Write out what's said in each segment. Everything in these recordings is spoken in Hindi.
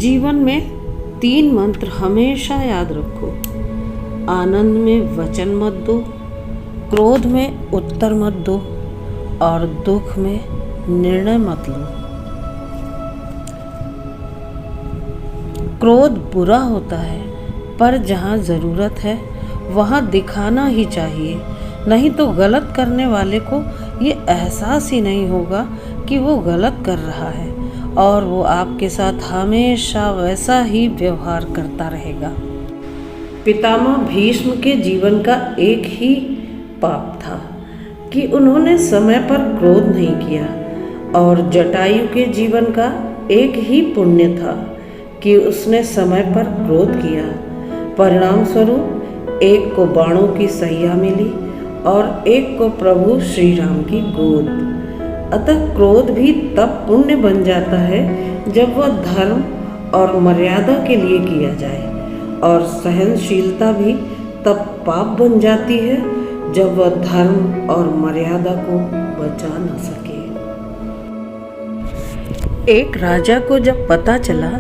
जीवन में 3 मंत्र हमेशा याद रखो। आनंद में वचन मत दो, क्रोध में उत्तर मत दो और दुख में निर्णय मत लो। क्रोध बुरा होता है, पर जहाँ ज़रूरत है वहाँ दिखाना ही चाहिए, नहीं तो गलत करने वाले को ये एहसास ही नहीं होगा कि वो गलत कर रहा है और वो आपके साथ हमेशा वैसा ही व्यवहार करता रहेगा। पितामह भीष्म के जीवन का एक ही पाप था कि उन्होंने समय पर क्रोध नहीं किया, और जटायु के जीवन का एक ही पुण्य था कि उसने समय पर क्रोध किया। परिणाम स्वरूप एक को बाणों की सैया मिली और एक को प्रभु श्री राम की गोद। अतः क्रोध भी तब पुण्य बन जाता है जब वह धर्म और मर्यादा के लिए किया जाए, और सहनशीलता भी तब पाप बन जाती है जब वह धर्म और मर्यादा को बचा न सके। एक राजा को जब पता चला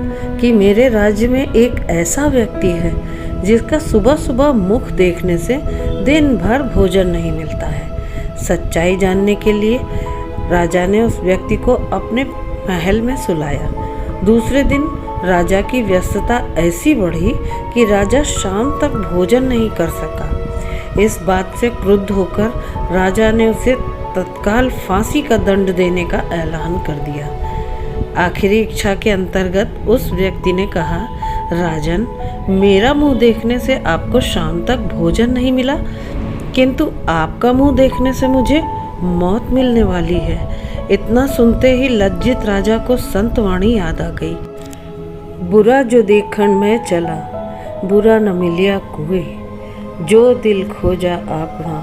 कि मेरे राज्य में एक ऐसा व्यक्ति है जिसका सुबह सुबह मुख देखने से दिन भर भोजन नहीं मिलता है, सच्चाई जानने के लिए राजा ने उस व्यक्ति को अपने महल में सुलाया। दूसरे दिन राजा की व्यस्तता ऐसी बढ़ी कि राजा शाम तक भोजन नहीं कर सका। इस बात से क्रुद्ध होकर राजा ने उसे तत्काल फांसी का दंड देने का ऐलान कर दिया। आखिरी इच्छा के अंतर्गत उस व्यक्ति ने कहा, राजन, मेरा मुंह देखने से आपको शाम तक भोजन नहीं मिला, किंतु आपका मुंह देखने से मुझे मौत मिलने वाली है। इतना सुनते ही लज्जित राजा को संतवाणी याद आ गई। बुरा जो देखण में चला, बुरा न मिलिया कोई, जो दिल खोजा आपना,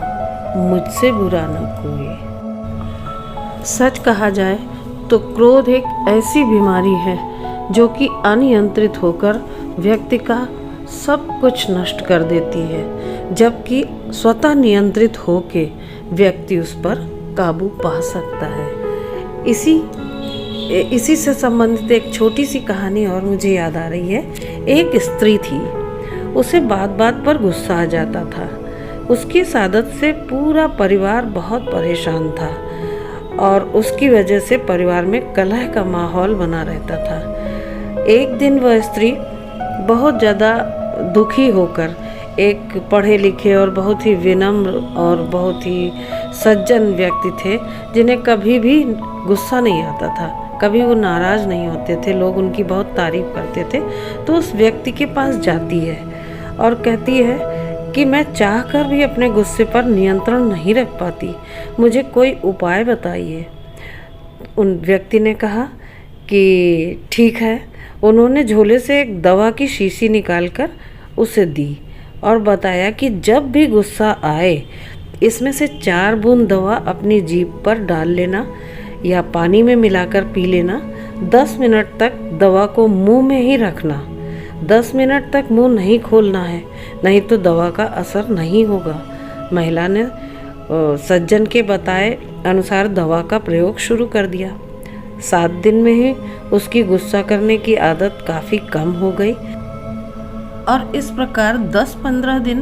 मुझसे बुरा न कोई। सच कहा जाए तो क्रोध एक ऐसी बीमारी है जो कि अनियंत्रित होकर व्यक्ति का सब कुछ नष्ट कर देती है, जबकि स्वतः नियंत्रित होके व्यक्ति उस पर काबू पा सकता है। इसी से संबंधित एक छोटी सी कहानी और मुझे याद आ रही है। एक स्त्री थी, उसे बात बात पर गुस्सा आ जाता था। उसकी इस आदत से पूरा परिवार बहुत परेशान था और उसकी वजह से परिवार में कलह का माहौल बना रहता था। एक दिन वह स्त्री बहुत ज़्यादा दुखी होकर एक पढ़े लिखे और बहुत ही विनम्र और बहुत ही सज्जन व्यक्ति थे, जिन्हें कभी भी गुस्सा नहीं आता था, कभी वो नाराज़ नहीं होते थे, लोग उनकी बहुत तारीफ करते थे। तो उस व्यक्ति के पास जाती है और कहती है कि मैं चाहकर भी अपने गुस्से पर नियंत्रण नहीं रख पाती, मुझे कोई उपाय बताइए। उन व्यक्ति ने कहा कि ठीक है। उन्होंने झोले से एक दवा की शीशी निकालकर उसे दी और बताया कि जब भी गुस्सा आए इसमें से 4 बूंद दवा अपनी जीभ पर डाल लेना या पानी में मिलाकर पी लेना। 10 मिनट तक दवा को मुंह में ही रखना। 10 मिनट तक मुंह नहीं खोलना है, नहीं तो दवा का असर नहीं होगा। महिला ने सज्जन के बताए अनुसार दवा का प्रयोग शुरू कर दिया। 7 दिन में ही उसकी गुस्सा करने की आदत काफ़ी कम हो गई और इस प्रकार 10-15 दिन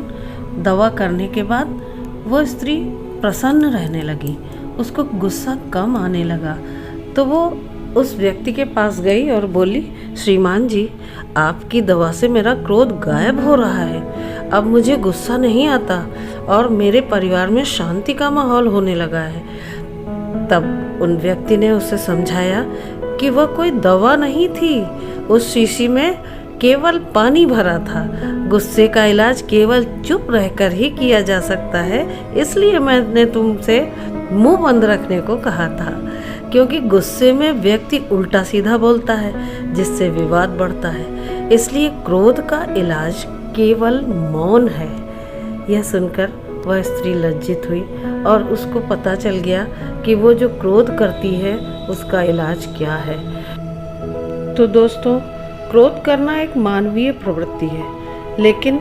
दवा करने के बाद वह स्त्री प्रसन्न रहने लगी, उसको गुस्सा कम आने लगा। तो वो उस व्यक्ति के पास गई और बोली, श्रीमान जी, आपकी दवा से मेरा क्रोध गायब हो रहा है, अब मुझे गुस्सा नहीं आता और मेरे परिवार में शांति का माहौल होने लगा है। तब उन व्यक्ति ने उसे समझाया कि वह कोई दवा नहीं थी, उस शीशी में केवल पानी भरा था। गुस्से का इलाज केवल चुप रहकर ही किया जा सकता है, इसलिए मैंने तुमसे मुंह बंद रखने को कहा था, क्योंकि गुस्से में व्यक्ति उल्टा सीधा बोलता है जिससे विवाद बढ़ता है। इसलिए क्रोध का इलाज केवल मौन है। यह सुनकर वह स्त्री लज्जित हुई और उसको पता चल गया कि वो जो क्रोध करती है उसका इलाज क्या है। तो दोस्तों, क्रोध करना एक मानवीय प्रवृत्ति है, लेकिन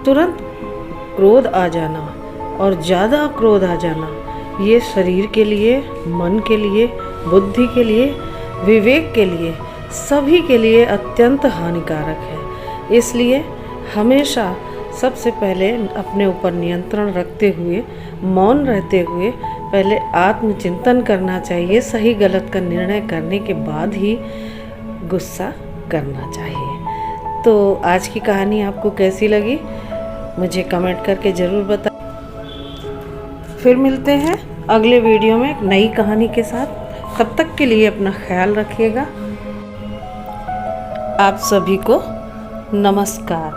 तुरंत क्रोध आ जाना और ज़्यादा क्रोध आ जाना, ये शरीर के लिए, मन के लिए, बुद्धि के लिए, विवेक के लिए सभी के लिए अत्यंत हानिकारक है। इसलिए हमेशा सबसे पहले अपने ऊपर नियंत्रण रखते हुए, मौन रहते हुए पहले आत्मचिंतन करना चाहिए। सही गलत का निर्णय करने के बाद ही गुस्सा करना चाहिए। तो आज की कहानी आपको कैसी लगी मुझे कमेंट करके ज़रूर बताएं। फिर मिलते हैं अगले वीडियो में एक नई कहानी के साथ। तब तक के लिए अपना ख्याल रखिएगा। आप सभी को नमस्कार।